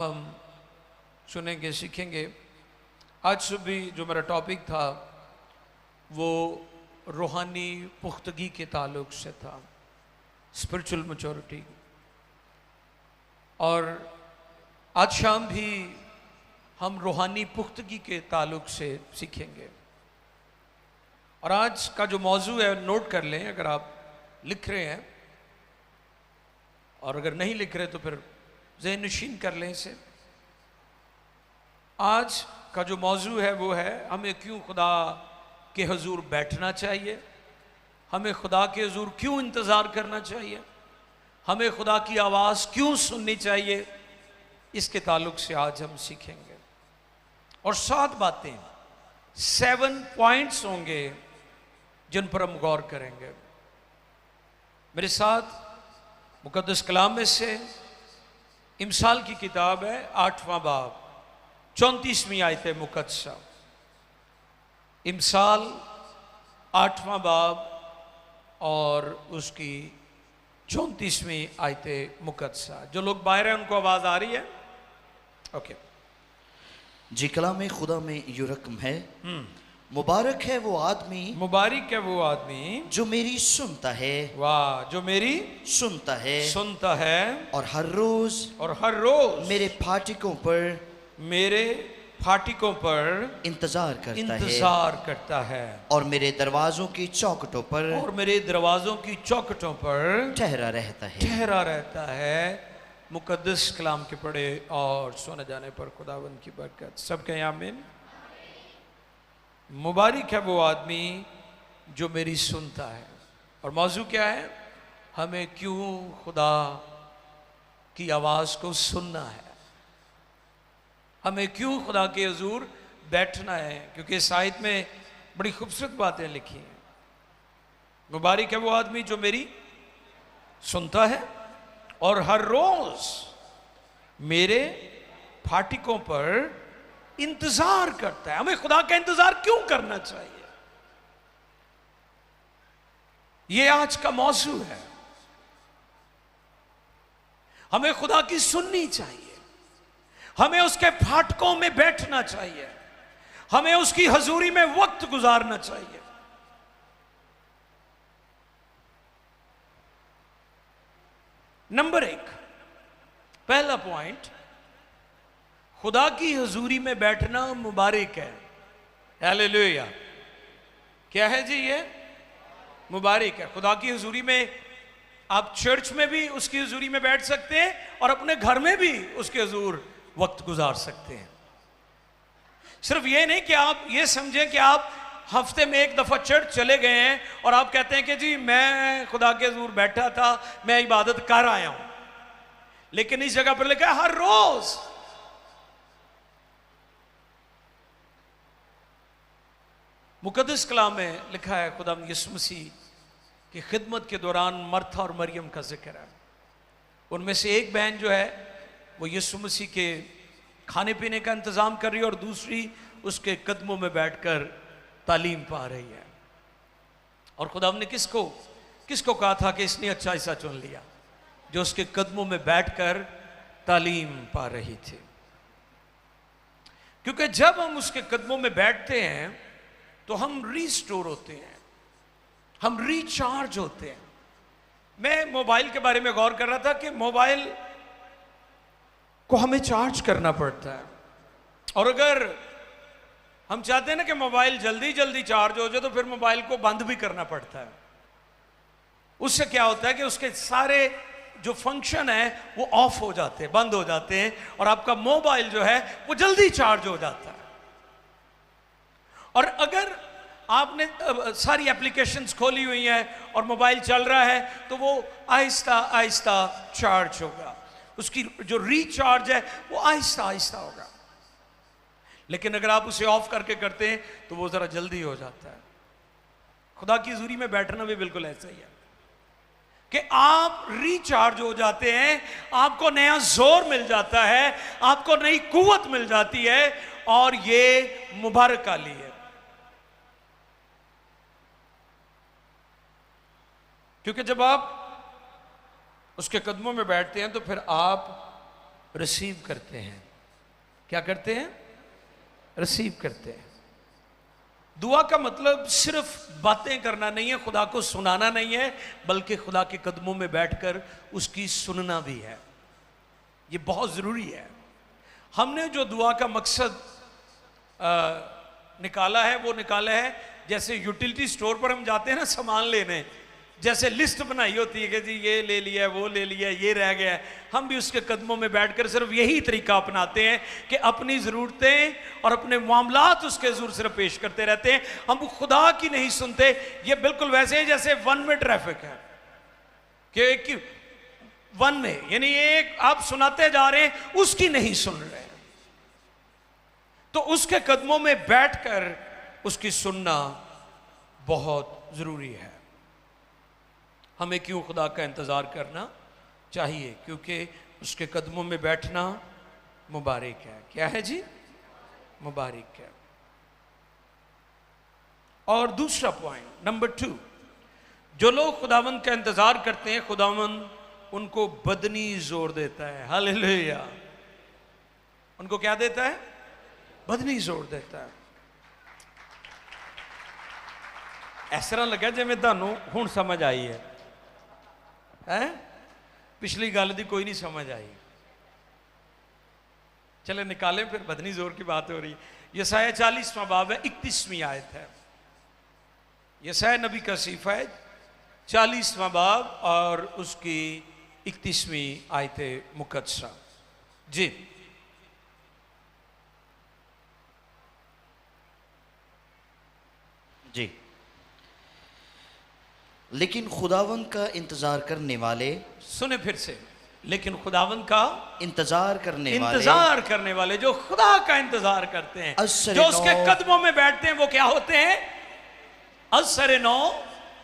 हम सुनेंगे, सीखेंगे। आज सुबह जो मेरा टॉपिक था वो रूहानी पुख्तगी के ताल्लुक से था, स्पिरिचुअल मैच्योरिटी। और आज शाम भी हम रूहानी पुख्तगी के ताल्लुक से सीखेंगे। और आज का जो मौजू है नोट कर लें अगर आप लिख रहे हैं, और अगर नहीं लिख रहे तो फिर ज़हन नशीन कर लें इसे। आज का जो मौजू है वो है हमें क्यों खुदा के हुजूर बैठना चाहिए, हमें खुदा के हुजूर क्यों इंतज़ार करना चाहिए, हमें खुदा की आवाज़ क्यों सुननी चाहिए। इसके ताल्लुक से आज हम सीखेंगे। और 7 बातें, 7 पॉइंट्स होंगे जिन पर हम गौर करेंगे। मेरे साथ मुकद्दस कलाम में से इमसाल की किताब है 8वां बाब 34वीं आयत मुकद्दसा। इमसाल 8वां बाब और उसकी 34वीं आयत मुकद्दसा। जो लोग बाहर हैं उनको आवाज़ आ रही है? ओके जी। कलाम खुदा में यूं रकम है, मुबारक है वो आदमी, मुबारक है वो आदमी जो मेरी सुनता है, वाह, जो मेरी सुनता है और हर रोज मेरे फाटिकों पर इंतजार करता है और मेरे दरवाजों की चौखटों पर ठहरा रहता है। मुकद्दस कलाम के पढ़े और सुने जाने पर खुदावंद की बरकत। सब कहें आमीन। मुबारक है वो आदमी जो मेरी सुनता है। और मौजू क्या है? हमें क्यों खुदा की आवाज़ को सुनना है, हमें क्यों खुदा के हुजूर बैठना है। क्योंकि इस आयत में बड़ी खूबसूरत बातें लिखी हैं। मुबारक है वो आदमी जो मेरी सुनता है और हर रोज मेरे फाटिकों पर इंतजार करता है। हमें खुदा का इंतजार क्यों करना चाहिए, यह आज का मौजू है। हमें खुदा की सुननी चाहिए, हमें उसके फाटकों में बैठना चाहिए, हमें उसकी हजूरी में वक्त गुजारना चाहिए। नंबर 1, पहला पॉइंट, खुदा की हजूरी में बैठना मुबारक है। हालेलुया। क्या है जी? ये मुबारक है। खुदा की हजूरी में आप चर्च में भी उसकी हजूरी में बैठ सकते हैं और अपने घर में भी उसके हुजूर वक्त गुजार सकते हैं। सिर्फ ये नहीं कि आप ये समझें कि आप हफ्ते में एक दफा चर्च चले गए हैं और आप कहते हैं कि जी मैं खुदा के हुजूर बैठा था, मैं इबादत कर आया हूं। लेकिन इस जगह पर लिखा है हर रोज। मुकद्दस कलाम में लिखा है खुदा यीशु मसीह की खिदमत के दौरान मर्था और मरियम का जिक्र है। उनमें से एक बहन जो है वो यीशु मसीह के खाने पीने का इंतज़ाम कर रही है और दूसरी उसके कदमों में बैठकर तालीम पा रही है। और खुदा ने किसको कहा था कि इसने अच्छा हिस्सा चुन लिया, जो उसके कदमों में बैठकर तालीम पा रही थी। क्योंकि जब हम उसके कदमों में बैठते हैं तो हम रिस्टोर होते हैं, हम रिचार्ज होते हैं। मैं मोबाइल के बारे में गौर कर रहा था कि मोबाइल को हमें चार्ज करना पड़ता है, और अगर हम चाहते हैं ना कि मोबाइल जल्दी जल्दी चार्ज हो जाए तो फिर मोबाइल को बंद भी करना पड़ता है। उससे क्या होता है कि उसके सारे जो फंक्शन है वो ऑफ हो जाते हैं, बंद हो जाते हैं, और आपका मोबाइल जो है वो जल्दी चार्ज हो जाता है। और अगर आपने सारी एप्लीकेशंस खोली हुई हैं और मोबाइल चल रहा है तो वो आहिस्ता आहिस्ता चार्ज होगा, उसकी जो रिचार्ज है वो आहिस्ता आहिस्ता होगा। लेकिन अगर आप उसे ऑफ करके करते हैं तो वो ज़रा जल्दी हो जाता है। खुदा की हजूरी में बैठना भी बिल्कुल ऐसा ही है कि आप रिचार्ज हो जाते हैं, आपको नया जोर मिल जाता है, आपको नई कुव्वत मिल जाती है, और ये मुबारक वाली है। क्योंकि जब आप उसके कदमों में बैठते हैं तो फिर आप रिसीव करते हैं। क्या करते हैं? रिसीव करते हैं। दुआ का मतलब सिर्फ बातें करना नहीं है, खुदा को सुनाना नहीं है, बल्कि खुदा के कदमों में बैठकर उसकी सुनना भी है। ये बहुत ज़रूरी है। हमने जो दुआ का मकसद निकाला है वो निकाला है जैसे यूटिलिटी स्टोर पर हम जाते हैं ना सामान लेने, जैसे लिस्ट बनाई होती है कि जी ये ले लिया, वो ले लिया, ये रह गया है। हम भी उसके कदमों में बैठकर सिर्फ यही तरीका अपनाते हैं कि अपनी ज़रूरतें और अपने मामलात उसके ज़रूर सिर्फ पेश करते रहते हैं। हम खुदा की नहीं सुनते। ये बिल्कुल वैसे है जैसे वन वे ट्रैफिक है कि वन में, यानी एक आप सुनाते जा रहे हैं, उसकी नहीं सुन रहे। तो उसके कदमों में बैठकर उसकी सुनना बहुत ज़रूरी है। हमें क्यों खुदा का इंतज़ार करना चाहिए? क्योंकि उसके कदमों में बैठना मुबारक है। क्या है जी? मुबारक है। और दूसरा पॉइंट नंबर 2, जो लोग खुदावंद का इंतज़ार करते हैं, खुदावंद उनको बदनी जोर देता है। हालेलुया। उनको क्या देता है? बदनी जोर देता है। इस तरह लगा जिवें तुहानूं हुण समझ आई है? पिछली गल दी कोई नहीं समझ आई। चले निकाले फिर, बदनी जोर की बात हो रही है। यशायाह 40वां बाब है, 31वीं आयत है। यशायाह नबी का सीफा है 40वां बाब और उसकी 31वीं आयत मुकद्दसा। जी जी। लेकिन खुदावंद का इंतजार करने वाले, सुने फिर से, लेकिन खुदावंद का इंतजार करने वाले जो खुदा का इंतजार करते हैं, असर जो नौ, उसके कदमों में बैठते हैं, वो क्या होते हैं? असर नौ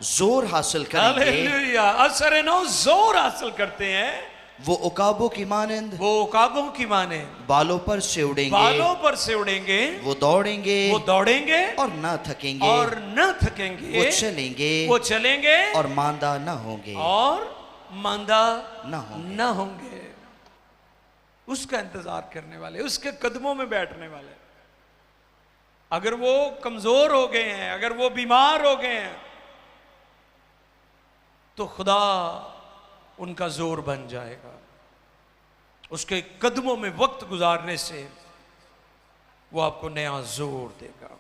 जोर हासिल करेंगे। हालेलुया। असर नौ जोर हासिल करते हैं। वो उकाबों की मानंद, वो उकाबों की मानंद बालों पर से उड़ेंगे। बालों पर से उड़ेंगे। वो दौड़ेंगे और न थकेंगे। वो चलेंगे और मांदा न होंगे। न होंगे। उसका इंतजार करने वाले, उसके कदमों में बैठने वाले। अगर वो कमजोर हो गए हैं, अगर वो बीमार हो गए हैं, तो खुदा उनका जोर बन जाएगा। उसके कदमों में वक्त गुजारने से वो आपको नया जोर देगा।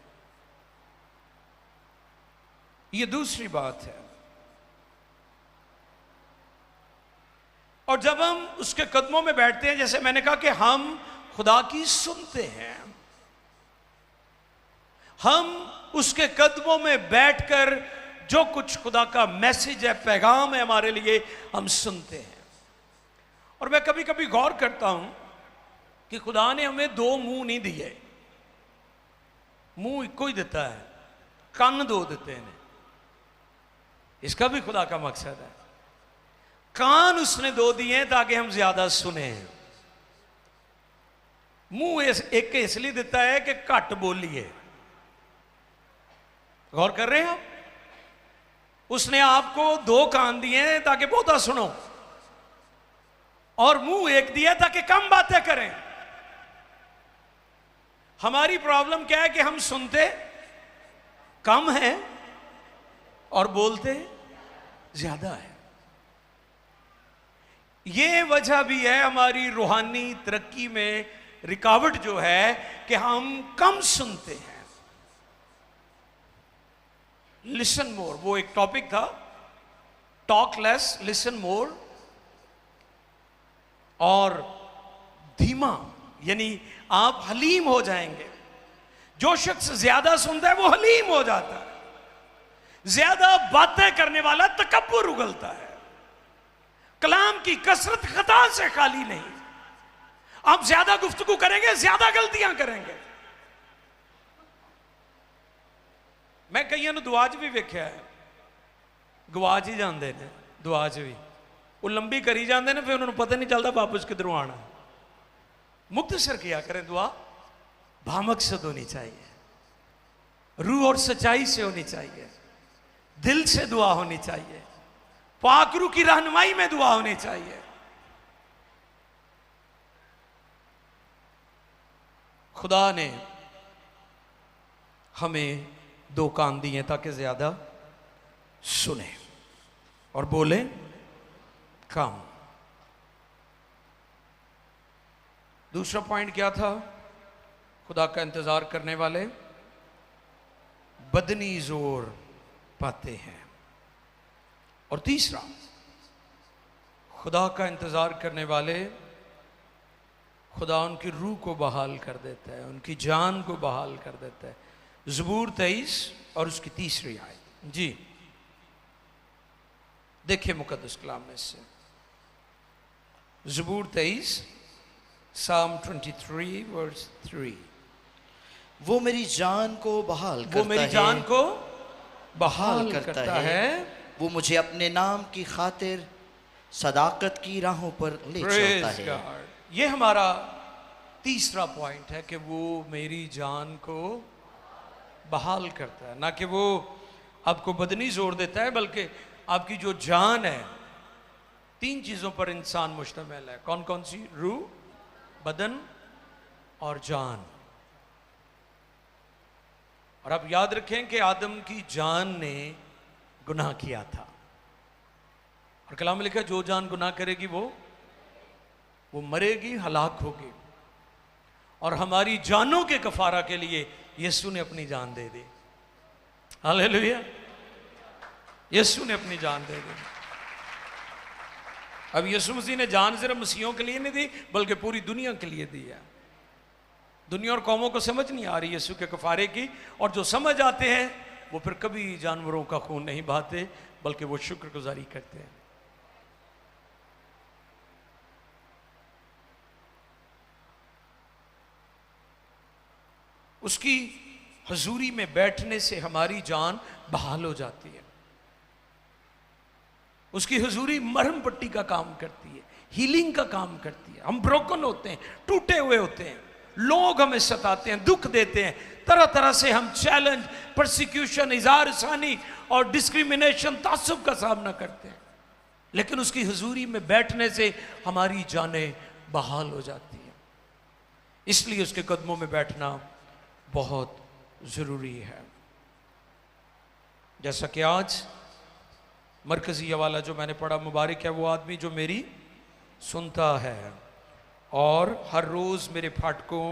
ये दूसरी बात है। और जब हम उसके कदमों में बैठते हैं, जैसे मैंने कहा कि हम खुदा की सुनते हैं, हम उसके कदमों में बैठकर जो कुछ खुदा का मैसेज है, पैगाम है हमारे लिए, हम सुनते हैं। और मैं कभी कभी गौर करता हूं कि खुदा ने हमें दो मुंह नहीं दिए। मुंह एक ही देता है, कान दो देते हैं। इसका भी खुदा का मकसद है। कान उसने दो दिए हैं ताकि हम ज्यादा सुने। मुंह एक इसलिए देता है कि घट बोलिए। गौर कर रहे हैं आप? उसने आपको दो कान दिए हैं ताकि बहुता सुनो, और मुंह एक दिया ताकि कम बातें करें। हमारी प्रॉब्लम क्या है कि हम सुनते कम है और बोलते ज्यादा है। ये वजह भी है हमारी रूहानी तरक्की में रुकावट जो है कि हम कम सुनते हैं। लिसन मोर, वो एक टॉपिक था, टॉक लेस लिसन मोर। और धीमा, यानी आप हलीम हो जाएंगे। जो शख्स ज्यादा सुनता है वो हलीम हो जाता है। ज्यादा बातें करने वाला तकब्बुर उगलता है। कलाम की कसरत खता से खाली नहीं। आप ज्यादा गुफ्तगू करेंगे, ज्यादा गलतियां करेंगे। मैं कईयों दुआ च भी वेख्या है, गवाच ही जाते हैं दुआ च भी। वो लंबी करी जाते हैं, फिर उन्होंने पता नहीं चलता वापस किधरों आना। मुख्तसर किया करें दुआ, भामकसद होनी चाहिए, रूह और सच्चाई से होनी चाहिए, दिल से दुआ होनी चाहिए, पाक रूह की रहनुमाई में दुआ होनी चाहिए। खुदा ने हमें 2 कान दिए ताकि ज्यादा सुने और बोले कम। दूसरा पॉइंट क्या था? खुदा का इंतजार करने वाले बदनी जोर पाते हैं। और तीसरा, खुदा का इंतजार करने वाले खुदा उनकी रूह को बहाल कर देता है, उनकी जान को बहाल कर देता है। ज़बूर 23 और उसकी 3री आयत। जी देखिए मुकद्दस कलाम में से ज़बूर 23 Psalm 23 verse 3। वो मेरी जान को बहाल करता है, वो मेरी जान को बहाल करता है। वो मुझे अपने नाम की खातिर सदाकत की राहों पर ले चलता Praise है। God। ये हमारा तीसरा पॉइंट है कि वो मेरी जान को बहाल करता है। ना कि वो आपको बदनी जोर देता है, बल्कि आपकी जो जान है, 3 चीजों पर इंसान मुश्तमिल है। कौन कौन सी? रूह, बदन और जान। और आप याद रखें कि आदम की जान ने गुनाह किया था, और कलाम में लिखा है जो जान गुनाह करेगी वो मरेगी, हलाक होगी। और हमारी जानों के कफारा के लिए यीशु ने अपनी जान दे दी। हालेलुया, यीशु ने अपनी जान दे दी। अब यीशु मसीह ने जान सिर्फ मसीहों के लिए नहीं दी, बल्कि पूरी दुनिया के लिए दी है। दुनिया और कौमों को समझ नहीं आ रही यीशु के कफारे की, और जो समझ आते हैं वो फिर कभी जानवरों का खून नहीं बहाते, बल्कि वो शुक्रगुजारी करते हैं। उसकी हजूरी में बैठने से हमारी जान बहाल हो जाती है। उसकी हजूरी मरहम पट्टी का काम करती है, हीलिंग का काम करती है। हम ब्रोकन होते हैं, टूटे हुए होते हैं, लोग हमें सताते हैं, दुख देते हैं, तरह तरह से हम चैलेंज, परसिक्यूशन, इज़हार-ए-सानी और डिस्क्रिमिनेशन, तासुब का सामना करते हैं। लेकिन उसकी हजूरी में बैठने से हमारी जानें बहाल हो जाती हैं। इसलिए उसके कदमों में बैठना बहुत ज़रूरी है। जैसा कि आज मरकज़ी हवाला जो मैंने पढ़ा, मुबारक है वो आदमी जो मेरी सुनता है और हर रोज़ मेरे फाटकों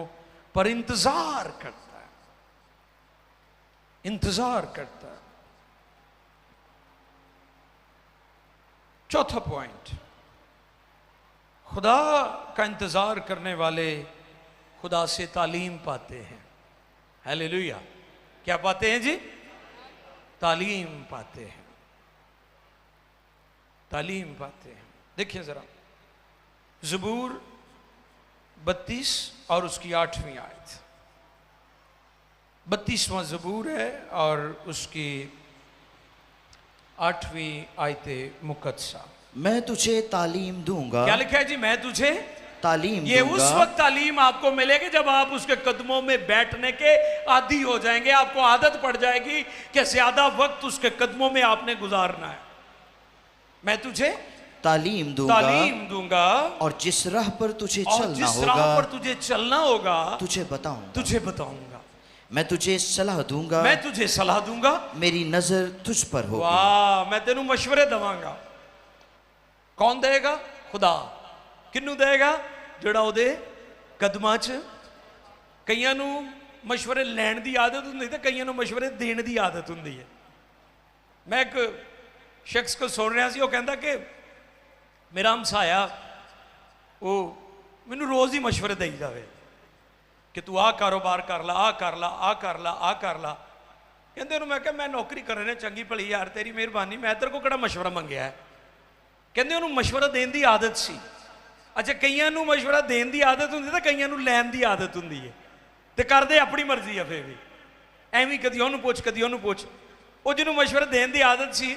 पर इंतज़ार करता है, इंतज़ार करता है। चौथा पॉइंट, खुदा का इंतज़ार करने वाले खुदा से तालीम पाते हैं। हालेलुया। क्या पाते हैं जी? तालीम पाते हैं, तालीम पाते हैं। देखिए जरा ज़बूर 32 और उसकी 8वीं आयत। 32वां ज़बूर है और उसकी 8वीं आयत मुकद्दसा। मैं तुझे तालीम दूंगा। क्या लिखा है जी? मैं तुझे तालीम ये दूंगा। उस वक्त तालीम आपको मिलेगी जब आप उसके कदमों में बैठने के आदी हो जाएंगे। आपको आदत पड़ जाएगी कि ज्यादा वक्त उसके कदमों में आपने गुजारना है। मैं तुझे तालीम दूंगा और जिस राह पर तुझे चलना होगा, राह पर तुझे चलना होगा तुझे बताऊंगा। मैं तुझे सलाह दूंगा, मैं तुझे सलाह दूंगा, मेरी नजर तुझ पर होगी। वाह, मैं तेनू मशवरे दवांगा। कौन देगा? खुदा। किन्नू देगा? ਜਿਹੜਾ ਉਹਦੇ ਕਦਮਾਂ 'ਚ। ਕਈਆਂ ਨੂੰ ਮਸ਼ਵਰੇ ਲੈਣ ਦੀ ਆਦਤ ਹੁੰਦੀ ਤੇ ਕਈਆਂ ਨੂੰ ਮਸ਼ਵਰੇ ਦੇਣ ਦੀ ਆਦਤ ਹੁੰਦੀ ਹੈ। ਮੈਂ ਇੱਕ ਸ਼ਖਸ ਕੋ ਸੁਣ ਰਿਹਾ ਸੀ, ਉਹ ਕਹਿੰਦਾ ਕਿ ਮੇਰਾ ਹਮਸਾਇਆ ਉਹ ਮੈਨੂੰ ਰੋਜ਼ ਹੀ ਮਸ਼ਵਰੇ ਦੇਈ ਜਾਵੇ ਕਿ ਤੂੰ ਆਹ ਕਾਰੋਬਾਰ ਕਰ ਲਾ, ਆਹ ਕਰ ਲਾ, ਆਹ ਕਰ ਲਾ, ਆਹ ਕਰ ਲਾ। ਕਹਿੰਦੇ ਉਹਨੂੰ ਮੈਂ ਕਿਹਾ ਮੈਂ ਨੌਕਰੀ ਕਰਨੇ ਚੰਗੀ ਭਲੀ ਯਾਰ, ਤੇਰੀ ਮਿਹਰਬਾਨੀ, ਮੈਂ ਤੇਰੇ ਕੋਲ ਕਿਹੜਾ ਮਸ਼ਵਰਾ ਮੰਗਿਆ ਹੈ। ਕਹਿੰਦੇ ਉਹਨੂੰ ਮਸ਼ਵਰਾ ਦੇਣ ਦੀ ਆਦਤ ਸੀ। ਅੱਛਾ, ਕਈਆਂ ਨੂੰ ਮਸ਼ਵਰਾ ਦੇਣ ਦੀ ਆਦਤ ਹੁੰਦੀ ਤੇ ਕਈਆਂ ਨੂੰ ਲੈਣ ਦੀ ਆਦਤ ਹੁੰਦੀ ਹੈ, ਤੇ ਕਰਦੇ ਆਪਣੀ ਮਰਜ਼ੀ ਆ। ਫੇਰ ਵੀ ਐਵੇਂ ਕਦੀ ਉਹਨੂੰ ਪੁੱਛ, ਕਦੀ ਉਹਨੂੰ ਪੁੱਛ। ਉਹ ਜਿਹਨੂੰ ਮਸ਼ਵਰਾ ਦੇਣ ਦੀ ਆਦਤ ਸੀ,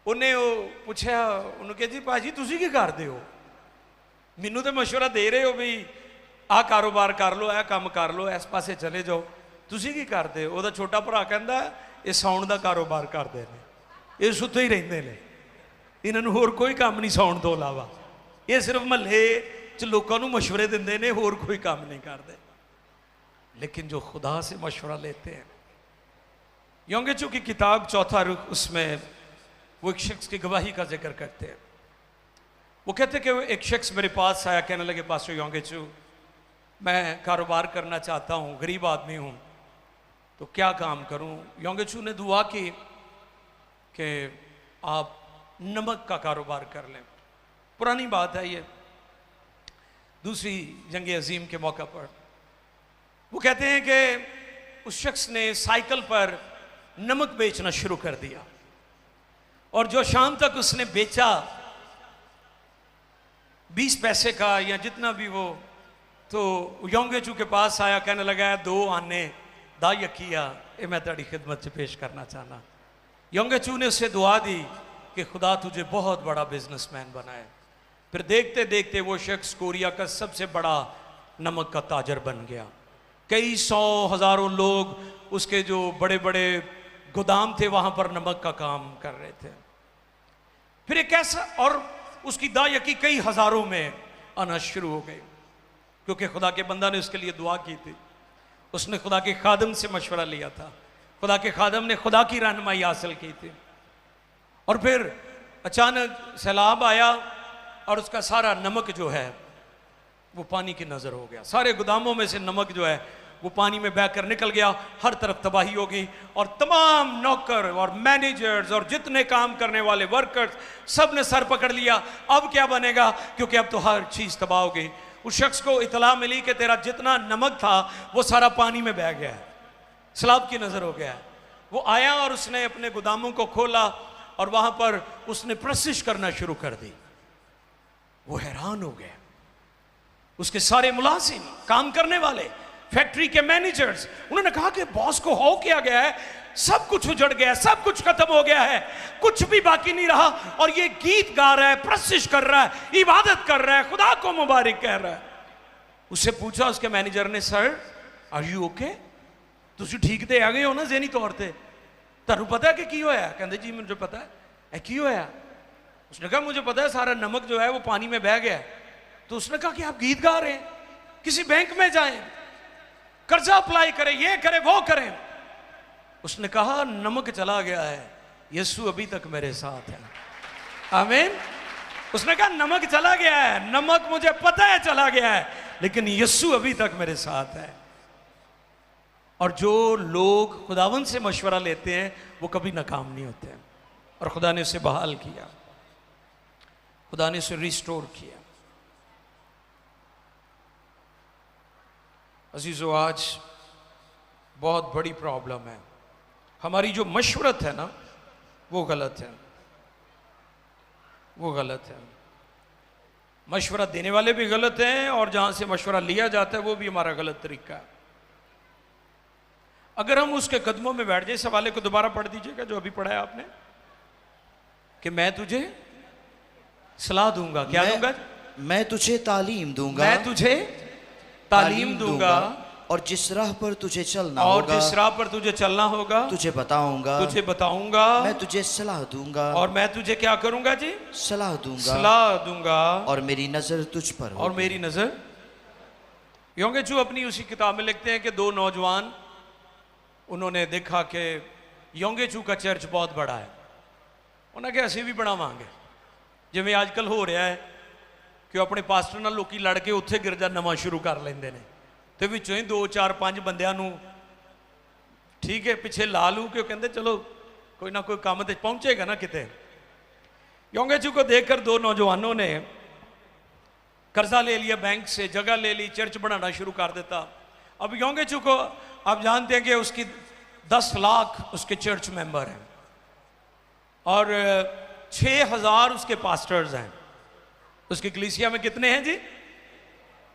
ਉਹਨੇ ਉਹ ਪੁੱਛਿਆ, ਉਹਨੂੰ ਕਿਹਾ ਜੀ ਭਾਜੀ ਤੁਸੀਂ ਕੀ ਕਰਦੇ ਹੋ? ਮੈਨੂੰ ਤਾਂ ਮਸ਼ਵਰਾ ਦੇ ਰਹੇ ਹੋ ਵੀ ਆਹ ਕਾਰੋਬਾਰ ਕਰ ਲਓ, ਇਹ ਕੰਮ ਕਰ ਲਓ, ਇਸ ਪਾਸੇ ਚਲੇ ਜਾਓ, ਤੁਸੀਂ ਕੀ ਕਰਦੇ ਹੋ? ਉਹਦਾ ਛੋਟਾ ਭਰਾ ਕਹਿੰਦਾ ਇਹ ਸਾਉਣ ਦਾ ਕਾਰੋਬਾਰ ਕਰਦੇ ਨੇ, ਇਹ ਸੁੱਤੇ ਹੀ ਰਹਿੰਦੇ ਨੇ, ਇਹਨਾਂ ਨੂੰ ਹੋਰ ਕੋਈ ਕੰਮ ਨਹੀਂ ਸਾਉਣ ਤੋਂ ਇਲਾਵਾ। ਇਹ ਸਿਰਫ ਮਹੱਲੇ 'ਚ ਲੋਕਾਂ ਨੂੰ ਮਸ਼ਵਰੇ ਦਿੰਦੇ ਨੇ, ਹੋਰ ਕੋਈ ਕੰਮ ਨਹੀਂ ਕਰਦੇ। लेकिन जो खुदा से मशवरा लेते हैं। योंगेचू की किताब चौथा रुख, उसमें वो एक शख्स की गवाही का जिक्र करते हैं। वो कहते कि वो एक शख्स मेरे पास आया, कहने लगे पास्टर योंगेचू, मैं कारोबार करना चाहता हूँ, गरीब आदमी हूँ, तो क्या काम करूँ। योंगेचू ने दुआ की कि आप नमक का कारोबार कर लें। पुरानी बात है ये, दूसरी जंग अजीम के मौका पर। वो कहते हैं कि उस शख्स ने साइकिल पर नमक बेचना शुरू कर दिया, और जो शाम तक उसने बेचा 20 पैसे का या जितना भी वो, तो योंगेचू के पास आया, कहने लगा 2 आने दा यकिया, ये मैं तेरी खिदमत से पेश करना चाहना। योंगेचू ने उससे दुआ दी कि खुदा तुझे बहुत बड़ा बिजनेसमैन बनाए। फिर देखते देखते वो शख्स कोरिया का सबसे बड़ा नमक का ताजर बन गया। कई सौ हजारों लोग उसके जो बड़े बड़े गोदाम थे वहां पर नमक का काम कर रहे थे। फिर एक ऐसा, और उसकी दायकी कई हजारों में आना शुरू हो गई, क्योंकि खुदा के बंदा ने उसके लिए दुआ की थी। उसने खुदा के खादम से मशवरा लिया था, खुदा के खादम ने खुदा की रहनुमाई हासिल की थी। और फिर अचानक सैलाब आया और उसका सारा नमक जो है वो पानी की नजर हो गया। सारे गोदामों में से नमक जो है वो पानी में बहकर निकल गया। हर तरफ तबाही हो गई, और तमाम नौकर और मैनेजर्स और जितने काम करने वाले वर्कर्स सब ने सर पकड़ लिया। अब क्या बनेगा, क्योंकि अब तो हर चीज तबाह हो गई। उस शख्स को इतला मिली कि तेरा जितना नमक था वो सारा पानी में बह गया है, सैलाब की नजर हो गया है। वो आया और उसने अपने गोदामों को खोला और वहां पर उसने प्रशिश करना शुरू कर दी। वो हैरान हो गया। उसके सारे मुलाजिम, काम करने वाले, फैक्ट्री के मैनेजर्स, उन्होंने कहा कि बॉस को हो क्या गया है, सब कुछ उजड़ गया है, सब कुछ खत्म हो गया है, कुछ भी बाकी नहीं रहा, और ये गीत गा रहा है, प्रशिश कर रहा है, इबादत कर रहा है, खुदा को मुबारक कह रहा है। उससे पूछा उसके मैनेजर ने, सर आर यू ओके, तुम ठीक ते आ गए हो ना ज़हनी तौर पर, तुहानू पता है कि की होया? कहते जी मुझे पता है। की होया? उसने कहा मुझे पता है, सारा नमक जो है वो पानी में बह गया है। तो उसने कहा कि आप गीत गा रहे हैं, किसी बैंक में जाएं, कर्जा अप्लाई करें, ये करें वो करें। उसने कहा नमक चला गया है, यीशु अभी तक मेरे साथ है। आमीन। उसने कहा नमक चला गया है, नमक मुझे पता है चला गया है, लेकिन यीशु अभी तक मेरे साथ है। और जो लोग खुदावन से मशवरा लेते हैं वो कभी नाकाम नहीं होते हैं। और खुदा ने उसे बहाल किया, खुदा ने उसे रिस्टोर किया। अजीजों, आज बहुत बड़ी प्रॉब्लम है, हमारी जो मशवरत है ना वो गलत है, वो गलत है। मशवरा देने वाले भी गलत हैं, और जहां से मशवरा लिया जाता है वो भी हमारा गलत तरीका है। अगर हम उसके कदमों में बैठ जाए, सवाले को दोबारा पढ़ दीजिएगा जो अभी पढ़ा है आपने, कि मैं तुझे सलाह दूंगा। क्या दूंगा? मैं तुझे तालीम दूंगा, मैं तुझे तालीम दूंगा, और जिस राह पर तुझे चलना और होगा, जिस राह पर तुझे चलना होगा तुझे बताऊंगा, तुझे बताऊंगा। मैं तुझे सलाह दूंगा, और मैं तुझे क्या करूंगा जी? सलाह दूंगा, सलाह दूंगा, और मेरी नजर तुझ पर होगी। और मेरी नजर। योंगेचू अपनी उसी किताब में लिखते हैं कि 2 नौजवान, उन्होंने देखा कि योंगेचू का चर्च बहुत बड़ा है, उन्होंने कहा असीं भी बनावांगे, जिवें आजकल हो रहा है कि अपने पास्टर नाल लोकी लड़ के उत्थे गिरजा नवां शुरू कर लेंदे ने, ते विचों ही 2 4 5 बंदियां नूं ठीक है पिछे ला लू के कहते चलो कोई ना कोई काम ते पहुंचेगा ना किते। योंगेचू को देखकर 2 नौजवानों ने कर्जा ले लिया बैंक से, जगह ले ली, चर्च बनाना शुरू कर देता। अब योंगेचू को आप जानते हैं कि उसकी 10 लाख उसके चर्च मेंबर हैं, और 6000 उसके पास्टर्स हैं। उसकी कलीसिया में कितने हैं जी?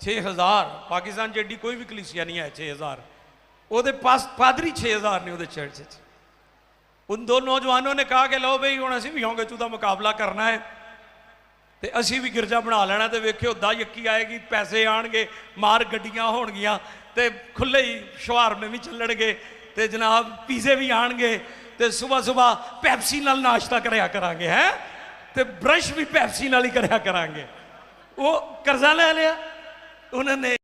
6000। पाकिस्तान जेडी कोई भी कलीसिया नहीं है 6000। ਉਹਦੇ पास पादरी 6000 ने ਉਹਦੇ चर्च च। उन 2 नौजवानों ने कहा कि लो भाई हुण असीं भी योंगेचू का मुकाबला करना है, तो असीं भी गिरजा बना लेना, तो वेखियो दायकी आएगी, पैसे आएंगे, मार गड्डियां होणगियां, तो खुले ही शवारमे भी चलणगे, तो जनाब पीजे भी आएंगे, तो सुबह सुबह पैप्सी नाल नाश्ता कराया करांगे, हैं तो ब्रश भी पैप्सी नाल ही कराया करांगे। वो कर्जा ले लिया उन्होंने,